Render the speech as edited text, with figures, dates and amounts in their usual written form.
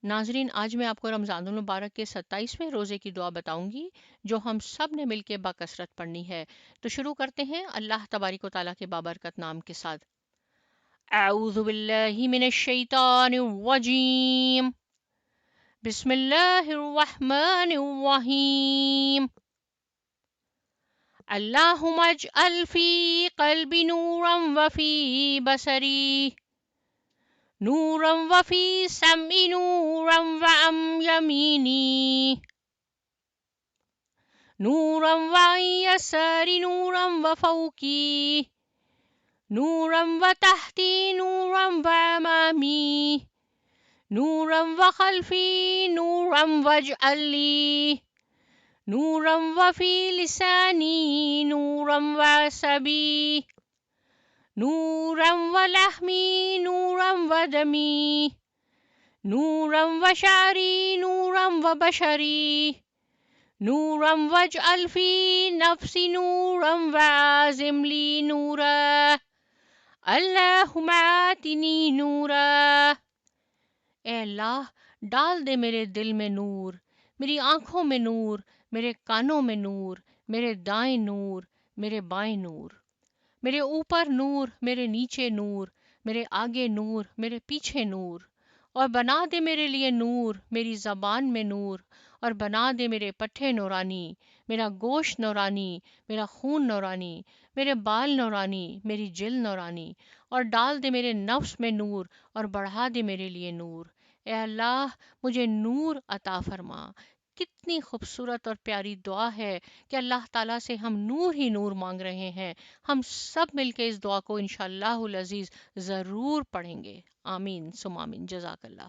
ناظرین، آج میں آپ کو رمضان المبارک کے 27ویں روزے کی دعا بتاؤں گی جو ہم سب نے مل کے باکثرت پڑھنی ہے۔ تو شروع کرتے ہیں اللہ تبارک و تعالیٰ کے بابرکت نام کے ساتھ۔ اعوذ باللہ من الشیطان الرجیم، بسم اللہ الرحمن الرحیم۔ اللہم اجعل فی قلبی نورا وفی بصری نورا وفی سمعی نورا وعن یمینی نورا وعن یساری نورا وفوقی نورا وتحتی نورا وامامی نورا وخلفی نورا واجعل لی نورا وفی لسانی نورا وعصبی نورا ولحمی نورا ودمی نورا وشعری نورا وبشری نورا واجعل فی نفسی نورا وعازم لی نورا اللہم آتنی نورا۔ اے اللہ، ڈال دے میرے دل میں نور، میری آنکھوں میں نور، میرے کانوں میں نور، میرے دائیں نور، میرے بائیں نور، میرے اوپر نور، میرے نیچے نور، میرے آگے نور، میرے پیچھے نور، اور بنا دے میرے لیے نور، میری زبان میں نور، اور بنا دے میرے پٹھے نورانی، میرا گوشت نورانی، میرا خون نورانی، میرے بال نورانی، میری جلد نورانی، اور ڈال دے میرے نفس میں نور، اور بڑھا دے میرے لیے نور۔ اے اللہ، مجھے نور عطا فرما۔ کتنی خوبصورت اور پیاری دعا ہے کہ اللہ تعالیٰ سے ہم نور ہی نور مانگ رہے ہیں۔ ہم سب مل کے اس دعا کو انشاءاللہ العزیز ضرور پڑھیں گے۔ آمین ثم آمین، جزاک اللہ۔